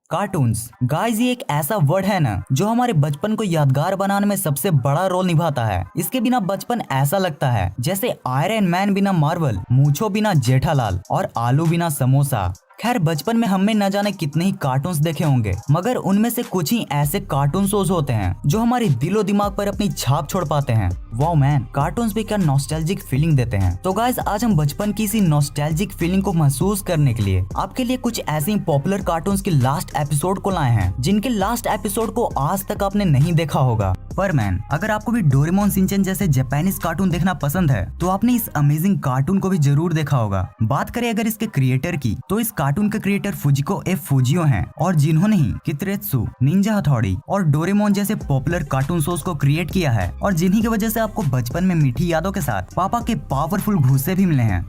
Cartoons guys, ये एक ऐसा वर्ड है ना जो हमारे बचपन को यादगार बनाने में सबसे बड़ा रोल निभाता है। इसके बिना बचपन ऐसा लगता है जैसे आयरन मैन बिना मार्वल, मूछो बिना जेठालाल और आलू बिना समोसा। खैर, बचपन में हमने न जाने कितने ही कार्टून्स देखे होंगे, मगर उनमें से कुछ ही ऐसे कार्टून शोज होते हैं जो हमारे दिलो दिमाग पर अपनी छाप छोड़ पाते हैं। वाओ मैन, कार्टून्स भी क्या नॉस्टैल्जिक फीलिंग देते हैं। तो गाइस, आज हम बचपन की इसी नॉस्टैल्जिक फीलिंग को महसूस करने के लिए आपके लिए कुछ ऐसे ही पॉपुलर कार्टून्स के लास्ट एपिसोड को लाए हैं जिनके लास्ट एपिसोड को आज तक आपने नहीं देखा होगा। पर मैन, अगर आपको भी डोरेमोन, शिनचैन जैसे जापानीज कार्टून देखना पसंद है तो आपने इस अमेजिंग कार्टून को भी जरूर देखा होगा। बात करें अगर इसके क्रिएटर की, तो इस कार्टून के क्रिएटर फुजिको एफ फुजियो हैं और जिन्होंने ही कितरेत्सु, निंजा हथौड़ी और डोरेमोन जैसे पॉपुलर कार्टून शोज को क्रिएट किया है और जिन्हीं की वजह से आपको बचपन में मीठी यादों के साथ पापा के पावरफुल घूंसे भी मिले हैं।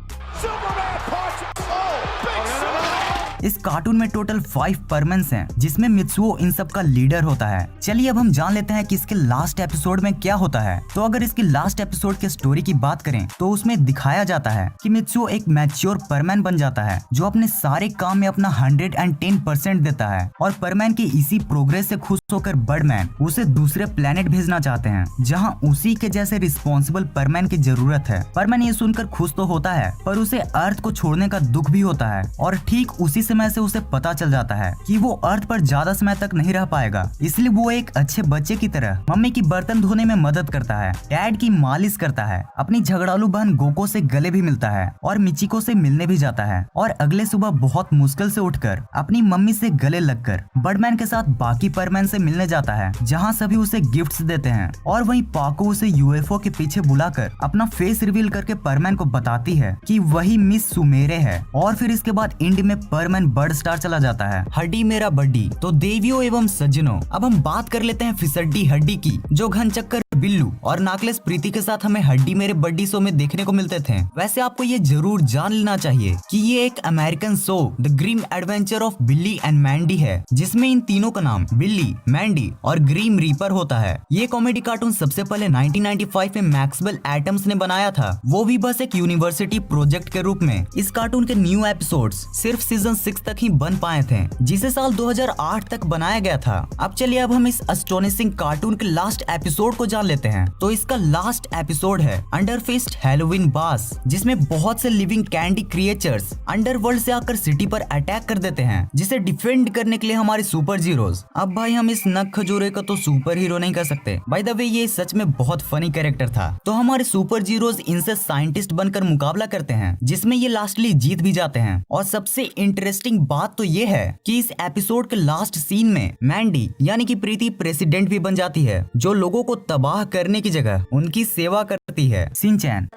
इस कार्टून में टोटल 5 परमन्स हैं, जिसमें मित्सुओ इन सब का लीडर होता है। चलिए अब हम जान लेते हैं कि इसके लास्ट एपिसोड में क्या होता है। तो अगर इसकी लास्ट एपिसोड की स्टोरी की बात करें तो उसमें दिखाया जाता है कि मित्सुओ एक मैच्योर परमैन बन जाता है जो अपने सारे काम में अपना 110% देता है और परमैन की इसी प्रोग्रेस से खुश होकर बर्डमैन उसे दूसरे प्लेनेट भेजना चाहते हैं जहाँ उसी के जैसे रिस्पॉन्सिबल परमैन की जरूरत है। परमैन ये सुनकर खुश तो होता है पर उसे अर्थ को छोड़ने का दुख भी होता है और ठीक उसी समय से उसे पता चल जाता है कि वो अर्थ पर ज्यादा समय तक नहीं रह पाएगा। इसलिए वो एक अच्छे बच्चे की तरह मम्मी की बर्तन धोने में मदद करता है, डैड की मालिश करता है, अपनी झगड़ालू बहन गोको से गले भी मिलता है और मिचिको से मिलने भी जाता है और अगले सुबह बहुत मुश्किल से उठकर अपनी मम्मी से गले लगकर बर्डमैन के साथ बाकी परमैन से मिलने जाता है जहाँ सभी उसे गिफ्ट्स देते हैं और वहीं पाको उसे यूएफओ के पीछे बुलाकर अपना फेस रिवील करके परमैन को बताती है कि वही मिस सुमेरे है। और फिर इसके बाद इंड में परमैन बर्ड स्टार चला जाता है। हड्डी मेरा बड्डी। तो देवियों एवं सज्जनों, अब हम बात कर लेते हैं फिसड्डी हड्डी की, जो घनचक्कर बिल्लू और नाकलेस प्रीति के साथ हमें हड्डी मेरे बड्डी शो में देखने को मिलते थे। वैसे आपको ये जरूर जान लेना चाहिए कि ये एक American show the Grim Adventure of Billy and Mandy है, जिसमें इन तीनों का नाम बिल्ली, मैंडी और ग्रीम रीपर होता है। ये कॉमेडी कार्टून सबसे पहले 1995 में मैक्सवेल एटम्स ने बनाया था, वो भी बस एक यूनिवर्सिटी प्रोजेक्ट के रूप में। इस कार्टून के न्यू एपिसोड्स सिर्फ सीजन 6 तक ही बन पाए थे, जिसे साल 2008 तक बनाया गया था। अब चलिए अब हम इस अस्टोनिशिंग कार्टून के लास्ट एपिसोड को जान लेते हैं। तो इसका लास्ट एपिसोड है अंडरफिस्ट हैलोवीन बास, जिसमें बहुत से लिविंग कैंडी क्रिएचर्स अंडरवर्ल्ड से आकर सिटी पर अटैक कर देते हैं, जिसे डिफेंड करने के लिए हमारे सुपर जीरोज। अब भाई, हम इस नक खजूरे को तो सुपर हीरो नहीं कर सकते। बाय द वे, ये सच में बहुत फनी कैरेक्टर था। तो हमारे सुपर जीरोज इनसे साइंटिस्ट बनकर मुकाबला करते हैं, जिसमें ये लास्टली जीत भी जाते हैं। और सबसे इंटरेस्टिंग बात तो ये है कि इस एपिसोड के लास्ट सीन में मैंडी यानी कि प्रीति प्रेसिडेंट भी बन जाती है, जो लोगों को तबाह करने की जगह उनकी सेवा करती है। शिनचैन।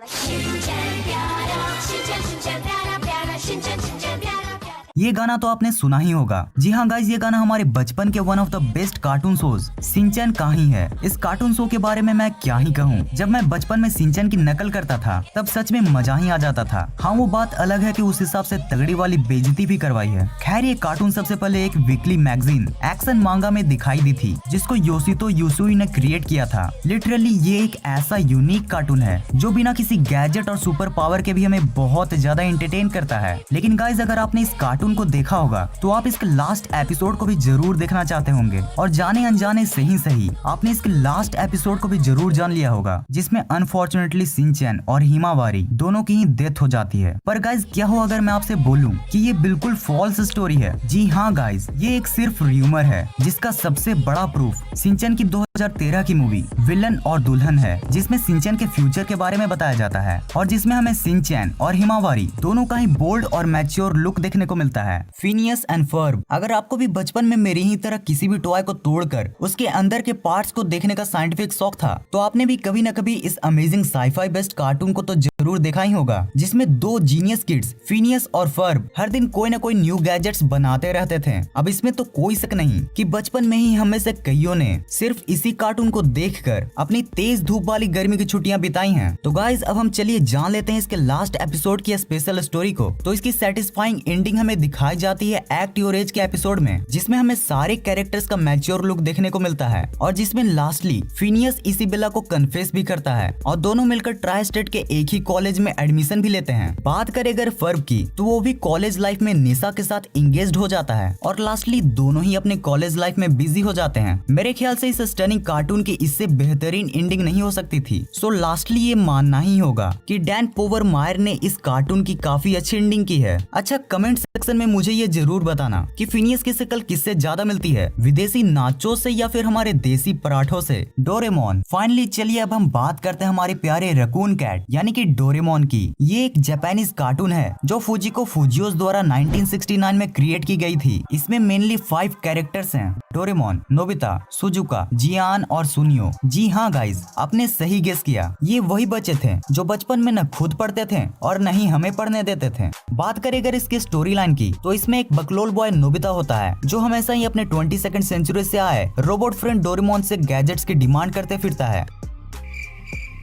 ये गाना तो आपने सुना ही होगा। जी हाँ गाइस, ये गाना हमारे बचपन के one of the best cartoon shows Shinchan का ही है। इस कार्टून शो के बारे में मैं क्या ही कहूँ। जब मैं बचपन में शिनचैन की नकल करता था तब सच में मजा ही आ जाता था। हाँ, वो बात अलग है कि उस हिसाब से तगड़ी वाली बेइज्जती भी करवाई है। खैर, ये कार्टून सबसे पहले एक वीकली मैगजीन एक्शन मांगा में दिखाई दी थी, जिसको योशितो यूसुई ने क्रिएट किया था। लिटरली ये एक ऐसा यूनिक कार्टून है जो बिना किसी गैजेट और सुपर पावर के भी हमें बहुत ज्यादा एंटरटेन करता है। लेकिन गाइस, अगर आपने इस कार्टून को देखा होगा तो आप इसके लास्ट एपिसोड को भी जरूर देखना चाहते होंगे और जाने अनजाने से ही सही आपने इसके लास्ट एपिसोड को भी जरूर जान लिया होगा, जिसमें अनफॉर्चुनेटली शिनचैन और हिमावारी दोनों की ही डेथ हो जाती है। पर गाइस, क्या हो अगर मैं आपसे बोलूं कि ये बिल्कुल फॉल्स स्टोरी है। जी हाँ गाइस, ये एक सिर्फ र्यूमर है, जिसका सबसे बड़ा प्रूफ शिनचैन की 2013 की मूवी विलन और दुल्हन है, जिसमें शिनचैन के फ्यूचर के बारे में बताया जाता है और जिसमें हमें शिनचैन और हिमावारी दोनों का ही बोल्ड और मैच्योर लुक देखने को मिलता है। Phineas and Ferb. अगर आपको भी बचपन में मेरी ही तरह किसी भी टॉय को तोड़कर उसके अंदर के पार्ट्स को देखने का साइंटिफिक शौक था, तो आपने भी कभी न कभी इस अमेजिंग साईफाई बेस्ड कार्टून को तो जरूर देखा ही होगा, जिसमें दो जीनियस किड्स फिनियस और फर्ब हर दिन कोई न कोई न्यू गैजेट्स बनाते रहते थे। अब इसमें तो कोई शक नहीं कि बचपन में ही हमें से कईयों ने सिर्फ इसी कार्टून को देखकर अपनी तेज धूप वाली गर्मी की छुट्टियां बिताई हैं। तो गाइस, अब हम चलिए जान लेते हैं इसके लास्ट एपिसोड की स्पेशल स्टोरी को। तो इसकी सेटिस्फाइंग एंडिंग हमें दिखाई जाती है एक्ट योर एज के एपिसोड में, जिसमें हमें सारे कैरेक्टर्स का मैच्योर लुक देखने को मिलता है और जिसमें लास्टली फिनियस इसीबेला को कन्फेस भी करता है और दोनों मिलकर ट्राई स्टेट के एक ही कॉलेज में एडमिशन भी लेते हैं। बात करें अगर फर्ब की, तो वो भी कॉलेज लाइफ में निशा के साथ इंगेज्ड हो जाता है और लास्टली दोनों ही अपने कॉलेज लाइफ में बिजी हो जाते हैं। मेरे ख्याल से इस स्टनिंग कार्टून की इससे बेहतरीन एंडिंग नहीं हो सकती थी। सो लास्टली ये मानना ही होगा कि डैन पोवरमायर ने इस कार्टून की काफी अच्छी एंडिंग की है। अच्छा, कमेंट सेक्शन में मुझे ये जरूर बताना कि फिनियस की शक्ल किससे ज्यादा मिलती है, विदेशी नाचो से या फिर हमारे देसी पराठों से। डोरेमोन। फाइनली चलिए अब हम बात करते हैं हमारे प्यारे रकून कैट यानी कि डोरेमोन की। ये एक जापानीज कार्टून है जो फुजिको फुजियोस द्वारा 1969 में क्रिएट की गई थी। इसमें मेनली 5 कैरेक्टर्स हैं, डोरेमोन, नोबिता, सुजुका, जियान और सुनियो। जी हाँ गाइज, आपने सही गेस किया। ये वही बच्चे थे जो बचपन में न खुद पढ़ते थे और न ही हमें पढ़ने देते थे। बात करें अगर इसकी स्टोरी लाइन की, तो इसमें एक बकलोल बॉय नोबिता होता है जो हमेशा ही अपने 22nd सेंचुरी से आए रोबोट फ्रेंड डोरेमोन से गैजेट्स की डिमांड करते फिरता है।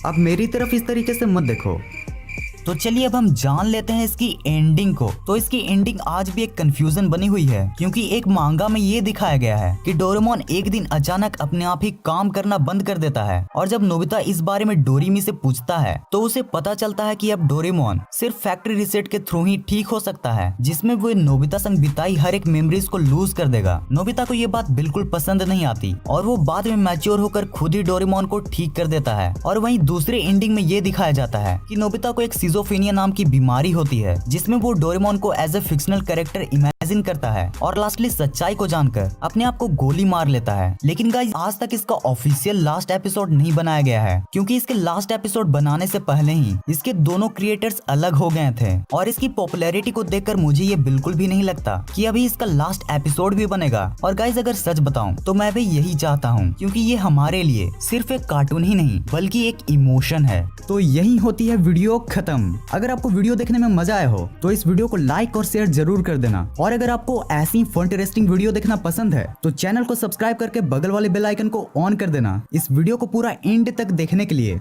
अब मेरी तरफ इस तरीके से मत देखो। तो चलिए अब हम जान लेते हैं इसकी एंडिंग को। तो इसकी एंडिंग आज भी एक कंफ्यूजन बनी हुई है, क्योंकि एक मांगा में ये दिखाया गया है कि डोरेमोन एक दिन अचानक अपने आप ही काम करना बंद कर देता है और जब नोबिता इस बारे में डोरेमी से पूछता है तो उसे पता चलता है कि अब डोरेमोन सिर्फ फैक्ट्री रीसेट के थ्रू ही ठीक हो सकता है, जिसमें वो नोबिता संग बिताई हर एक मेमोरीज को लूज कर देगा। नोबिता को ये बात बिल्कुल पसंद नहीं आती और वो बाद में मैच्योर होकर खुद ही डोरेमोन को ठीक कर देता है। और वहीं दूसरे एंडिंग में ये दिखाया जाता है कि नोबिता को एक सिजोफ्रेनिया नाम की बीमारी होती है, जिसमें वो डोरेमोन को as a fictional character imagine करता है और लास्टली सच्चाई को जानकर अपने आप को गोली मार लेता है। लेकिन गाइस, आज तक इसका ऑफिशियल लास्ट एपिसोड नहीं बनाया गया है, क्योंकि इसके लास्ट एपिसोड बनाने से पहले ही इसके दोनों क्रिएटर्स अलग हो गए थे। और इसकी पॉपुलैरिटी को देखकर मुझे ये बिल्कुल भी नहीं लगता कि अभी इसका लास्ट एपिसोड भी बनेगा। और गाइस, अगर सच बताऊं तो मैं भी यही चाहता हूं, क्योंकि ये हमारे लिए सिर्फ एक कार्टून ही नहीं बल्कि एक इमोशन है। तो यही होती है वीडियो खत्म। अगर आपको वीडियो देखने में मजा आया हो तो इस वीडियो को लाइक और शेयर जरूर कर देना। और अगर आपको ऐसी इंटरेस्टिंग वीडियो देखना पसंद है तो चैनल को सब्सक्राइब करके बगल वाले बेल आइकन को ऑन कर देना इस वीडियो को पूरा एंड तक देखने के लिए।